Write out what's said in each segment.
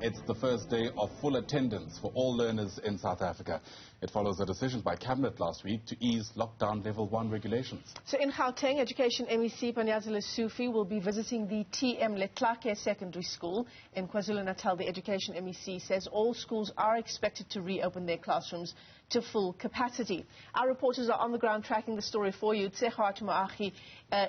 It's the first day of full attendance for all learners in South Africa. It follows a decision by Cabinet last week to ease lockdown level 1 regulations. So in Gauteng, Education MEC Panyaza Lesufi will be visiting the TM Letlhake Secondary School. In KwaZulu-Natal, the Education MEC says all schools are expected to reopen their classrooms to full capacity. Our reporters are on the ground tracking the story for you. Tshegohaco Moagi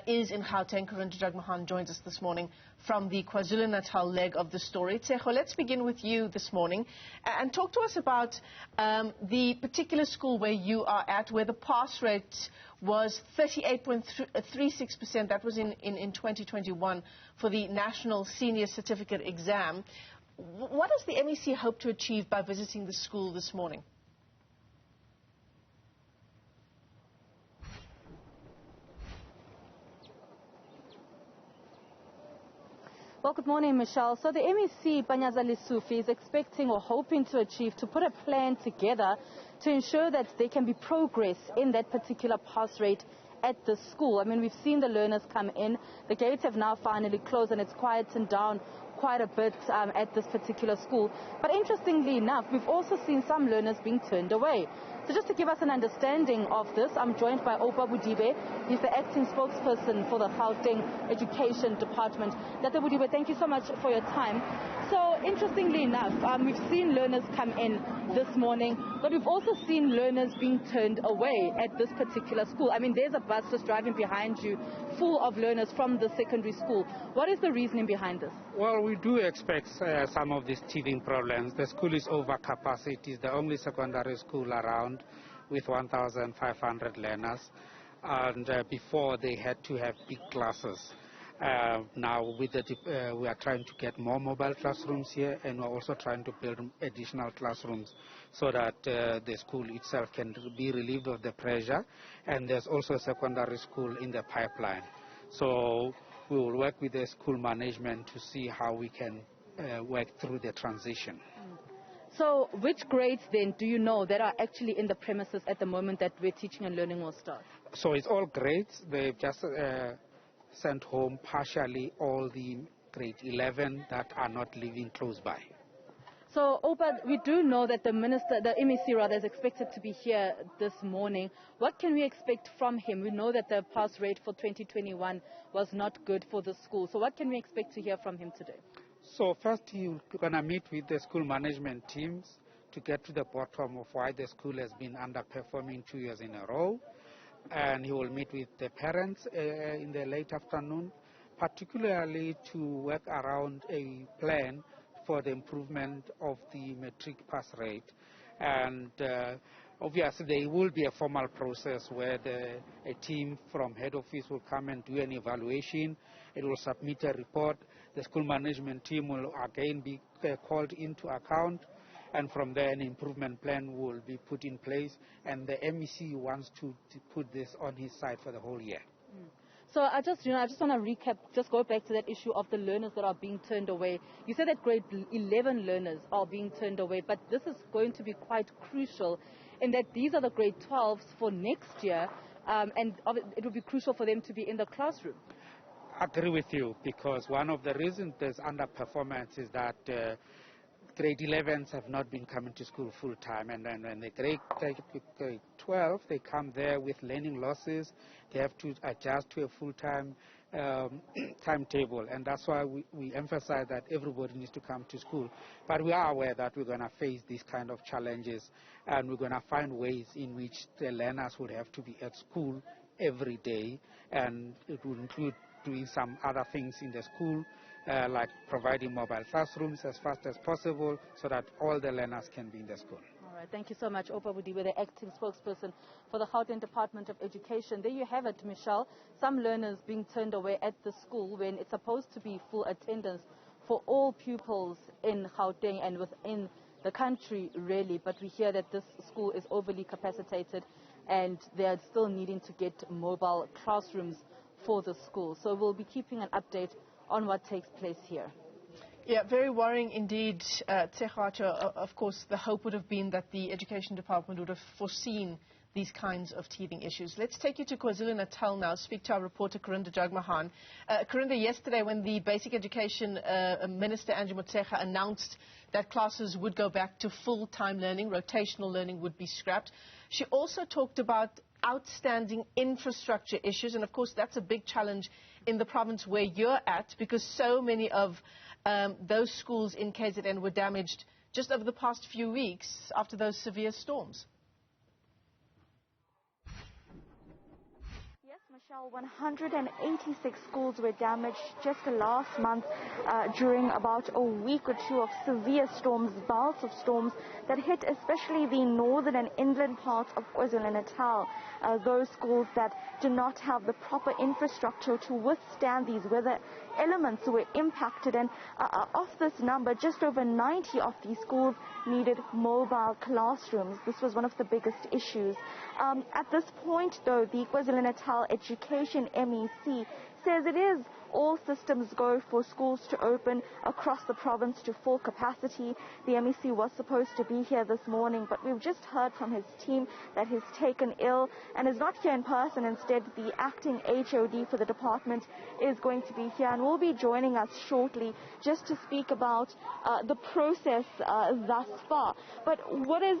is in Gauteng. Karinda Jagmohan joins us this morning from the KwaZulu-Natal leg of the story. Tshegohaco, let's begin with you this morning and talk to us about the particular school where you are at, where the pass rate was 38.36%. That was in 2021 for the National Senior Certificate exam. What does the MEC hope to achieve by visiting the school this morning? Well, good morning, Michelle. So the MEC Panyaza Lesufi is expecting or hoping to achieve to put a plan together to ensure that there can be progress in that particular pass rate at the school. I mean, we've seen the learners come in. The gates have now finally closed and it's quietened down quite a bit at this particular school. But interestingly enough, we've also seen some learners being turned away. So just to give us an understanding of this, I'm joined by Opa Budibe. He's the acting spokesperson for the Gauteng Education Department. Dr. Budibe, thank you so much for your time. So interestingly enough, we've seen learners come in this morning, but we've also seen learners being turned away at this particular school. I mean, there's a bus just driving behind you full of learners from the secondary school. What is the reasoning behind this? Well, we do expect some of these teething problems. The school is over capacity. It's the only secondary school around with 1,500 learners. And before they had to have big classes. Now with we are trying to get more mobile classrooms here, and we're also trying to build additional classrooms so that the school itself can be relieved of the pressure. And there's also a secondary school in the pipeline. So we will work with the school management to see how we can work through the transition. So which grades then do you know that are actually in the premises at the moment that we're teaching and learning will start? So it's all grades. They've just sent home partially all the grade 11 that are not living close by. So, Opa, we do know that the MEC rather, is expected to be here this morning. What can we expect from him? We know that the pass rate for 2021 was not good for the school. So what can we expect to hear from him today? So first, he's going to meet with the school management teams to get to the bottom of why the school has been underperforming 2 years in a row. And he will meet with the parents in the late afternoon, particularly to work around a plan for the improvement of the matric pass rate. And obviously there will be a formal process where a team from head office will come and do an evaluation. It will submit a report. The school management team will again be called into account. And from there, an improvement plan will be put in place. And the MEC wants to put this on his side for the whole year. So I just want to recap, just go back to that issue of the learners that are being turned away. You said that grade 11 learners are being turned away, but this is going to be quite crucial in that these are the grade 12s for next year, and it will be crucial for them to be in the classroom. I agree with you, because one of the reasons there's underperformance is that grade 11s have not been coming to school full time, and then when they grade 12, they come there with learning losses. They have to adjust to a full-time timetable, and that's why we emphasize that everybody needs to come to school. But we are aware that we're going to face these kind of challenges, and we're going to find ways in which the learners would have to be at school every day, and it will include doing some other things in the school, like providing mobile classrooms as fast as possible so that all the learners can be in the school. All right, thank you so much, Opa Budibe, the acting spokesperson for the Gauteng Department of Education. There you have it, Michelle. Some learners being turned away at the school when it's supposed to be full attendance for all pupils in Gauteng and within the country, really. But we hear that this school is overly capacitated and they are still needing to get mobile classrooms for the school. So we'll be keeping an update on what takes place here. Yeah, very worrying indeed, Tshegohaco. Of course, the hope would have been that the Education Department would have foreseen these kinds of teething issues. Let's take you to KwaZulu-Natal now, speak to our reporter Karinda Jagmohan. Karinda, yesterday when the Basic Education Minister Andrew Motshekga announced that classes would go back to full-time learning, rotational learning would be scrapped, she also talked about outstanding infrastructure issues, and of course that's a big challenge in the province where you're at, because so many of those schools in KZN were damaged just over the past few weeks after those severe storms. Yes, Michelle, 186 schools were damaged just last month during about a week or two of severe storms, bouts of storms that hit especially the northern and inland parts of KwaZulu-Natal. Those schools that do not have the proper infrastructure to withstand these weather elements were impacted, and of this number, just over 90 of these schools needed mobile classrooms. This was one of the biggest issues. At this point, though, the KwaZulu-Natal Education MEC says it is all systems go for schools to open across the province to full capacity. The MEC was supposed to be here this morning, but we've just heard from his team that he's taken ill and is not here in person. Instead, the acting HOD for the department is going to be here and will be joining us shortly just to speak about the process thus far. But what is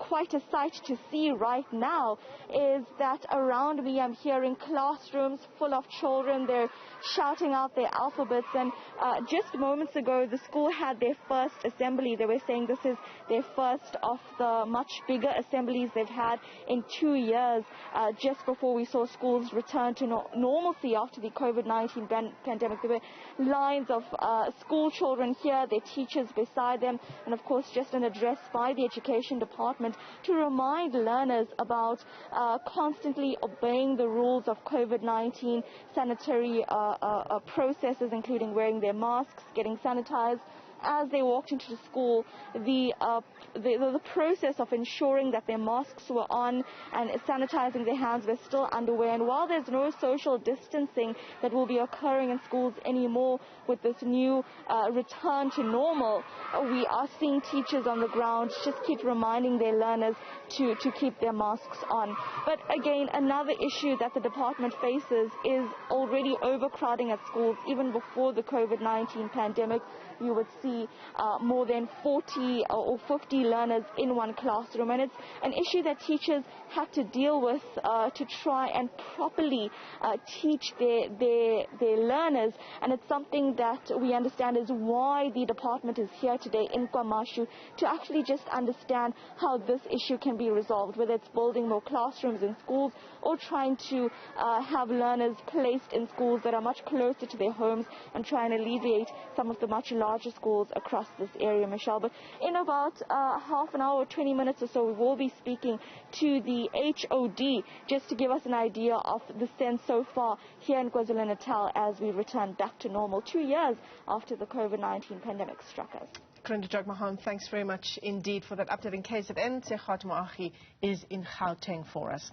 quite a sight to see right now is that around me I'm hearing classrooms full of children. They're shouting out their alphabets, and just moments ago the school had their first assembly. They were saying this is their first of the much bigger assemblies they've had in 2 years, just before we saw schools return to normalcy after the COVID-19 pandemic. There were lines of school children here, their teachers beside them, and of course just an address by the education department to remind learners about constantly obeying the rules of COVID-19 sanitary processes, including wearing their masks, getting sanitized. As they walked into the school, the process of ensuring that their masks were on and sanitizing their hands were still underway. And while there's no social distancing that will be occurring in schools anymore with this new return to normal, we are seeing teachers on the ground just keep reminding their learners to keep their masks on. But again, another issue that the department faces is already overcrowding at schools. Even before the COVID-19 pandemic, you would see more than 40 or 50 learners in one classroom, and it's an issue that teachers have to deal with to try and properly teach their learners, and it's something that we understand is why the department is here today in KwaMashu, to actually just understand how this issue can be resolved, whether it's building more classrooms in schools or trying to have learners placed in schools that are much closer to their homes and try and alleviate some of the much larger schools across this area, Michelle. But in about half an hour, 20 minutes or so, we will be speaking to the HOD just to give us an idea of the sense so far here in KwaZulu-Natal as we return back to normal 2 years after the COVID-19 pandemic struck us. Karinda Jagmohan, thanks very much indeed for that update. In KZN, Tshegohaco Moagi is in Gauteng for us.